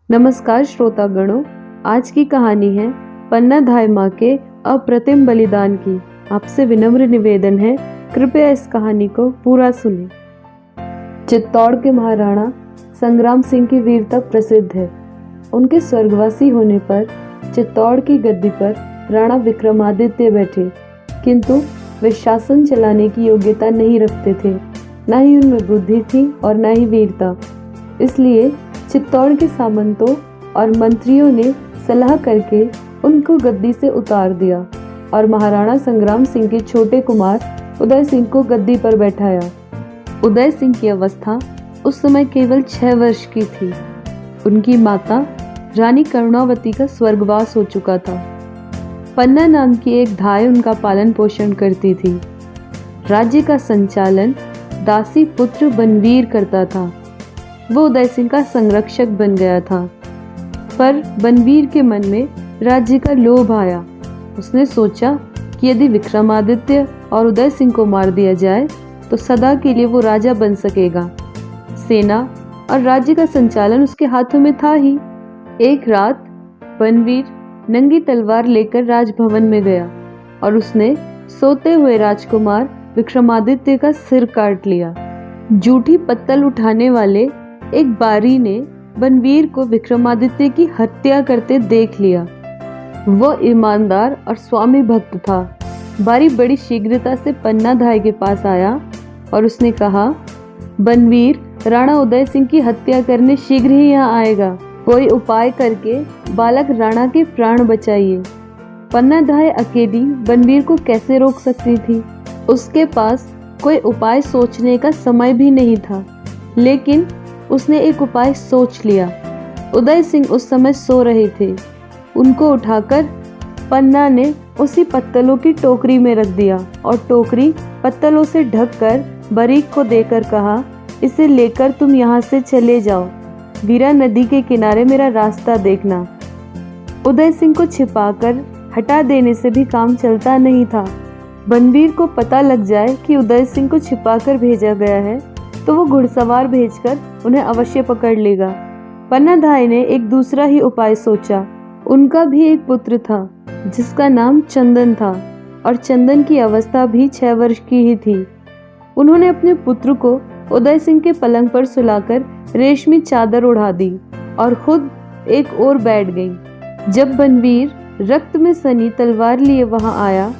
नमस्कार श्रोतागणों, आज की कहानी है पन्ना धाय माँ के अप्रतिम बलिदान की। आपसे विनम्र निवेदन है, कृपया इस कहानी को पूरा सुनें। चित्तौड़ के महाराणा संग्राम सिंह की वीरता प्रसिद्ध है। उनके स्वर्गवासी होने पर चित्तौड़ की गद्दी पर राणा विक्रमादित्य बैठे, किंतु वे शासन चलाने की योग्यता नहीं रखते थे। न ही उनमें बुद्धि थी और न ही वीरता। इसलिए चित्तौड़ के सामंतों और मंत्रियों ने सलाह करके उनको गद्दी से उतार दिया और महाराणा संग्राम सिंह के छोटे कुमार उदय सिंह को गद्दी पर बैठाया। उदय सिंह की अवस्था उस समय केवल 6 वर्ष की थी। उनकी माता रानी करुणावती का स्वर्गवास हो चुका था। पन्ना नाम की एक धाय उनका पालन पोषण करती थी। राज्य का संचालन दासी पुत्र बनवीर करता था। वो उदय सिंह का संरक्षक बन गया था, पर बनवीर के मन में राज्य का लोभ आया। उसने सोचा कि यदि विक्रमादित्य और उदय सिंह को मार दिया जाए तो सदा के लिए वो राजा बन सकेगा। सेना और राज्य का संचालन उसके हाथों में था ही। एक रात बनवीर नंगी तलवार लेकर राजभवन में गया और उसने सोते हुए राजकुमार विक्रमादित्य का सिर काट लिया। जूठी पत्तल उठाने वाले एक बारी ने बनवीर को विक्रमादित्य की हत्या करते देख लिया। वह ईमानदार और स्वामी भक्त था। बारी बड़ी शीघ्रता से पन्ना धाय के पास आया और उसने कहा, बनवीर राणा उदय सिंह की हत्या करने शीघ्र ही यहाँ आएगा। कोई उपाय करके बालक राणा के प्राण बचाइए। पन्ना धाय अकेली बनवीर को कैसे रोक सकती थी? उसके पास कोई उपाय सोचने का समय भी नहीं था, लेकिन उसने एक उपाय सोच लिया। उदय सिंह उस समय सो रहे थे। उनको उठाकर पन्ना ने उसी पत्तलों की टोकरी में रख दिया और टोकरी पत्तलों से ढककर बरीक को देकर कहा, इसे लेकर तुम यहाँ से चले जाओ। वीरा नदी के किनारे मेरा रास्ता देखना। उदय सिंह को छिपाकर हटा देने से भी काम चलता नहीं था। बनवीर को पता लग जाए कि उदय सिंह को छिपाकर भेजा गया है तो वो घुड़सवार भेजकर उन्हें अवश्य पकड़ लेगा। पन्ना धाय ने एक दूसरा ही उपाय सोचा। उनका भी एक पुत्र था जिसका नाम चंदन था और चंदन की अवस्था भी 6 वर्ष की ही थी। उन्होंने अपने पुत्र को उदय सिंह के पलंग पर सुलाकर रेशमी चादर उड़ा दी और खुद एक ओर बैठ गई। जब बनवीर रक्त में सनी तलवार लिए वहां आया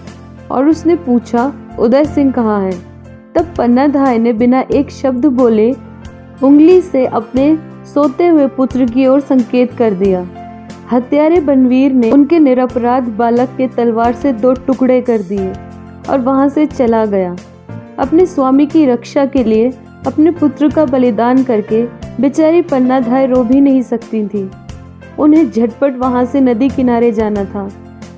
और उसने पूछा, उदय सिंह कहाँ है? तब पन्ना धाय ने बिना एक शब्द बोले उंगली से अपने सोते हुए पुत्र की ओर संकेत कर दिया। हत्यारे बनवीर ने उनके निरपराध बालक के तलवार से 2 टुकड़े कर दिए और वहां से चला गया। अपने स्वामी की रक्षा के लिए अपने पुत्र का बलिदान करके बेचारी पन्ना धाय रो भी नहीं सकती थी। उन्हें झटपट वहां से नदी किनारे जाना था,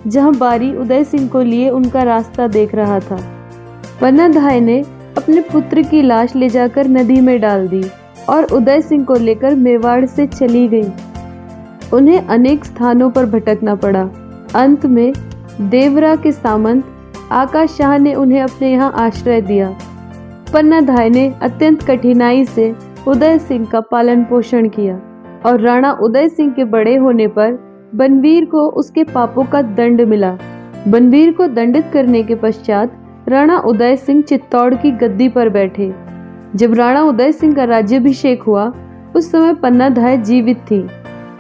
जहां बारी उदय सिंह को लिए उनका रास्ता देख रहा था। पन्ना धाय ने अपने पुत्र की लाश ले जाकर नदी में डाल दी और उदय सिंह को लेकर मेवाड़ से चली गई। उन्हें अनेक स्थानों पर भटकना पड़ा। अंत में देवरा के सामंत आकाश शाह ने उन्हें अपने यहाँ आश्रय दिया। पन्ना धाय ने अत्यंत कठिनाई से उदय सिंह का पालन पोषण किया और राणा उदय सिंह के बड़े होने पर बनवीर को उसके पापों का दंड मिला। बनवीर को दंडित करने के पश्चात राणा उदय सिंह चित्तौड़ की गद्दी पर बैठे। जब राणा उदय सिंह का राज्याभिषेक हुआ उस समय पन्ना धाय जीवित थी।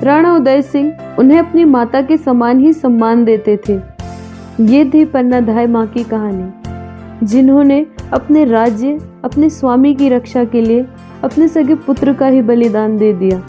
राणा उदय सिंह उन्हें अपनी माता के समान ही सम्मान देते थे। ये थी पन्ना धाय माँ की कहानी, जिन्होंने अपने राज्य, अपने स्वामी की रक्षा के लिए अपने सगे पुत्र का ही बलिदान दे दिया।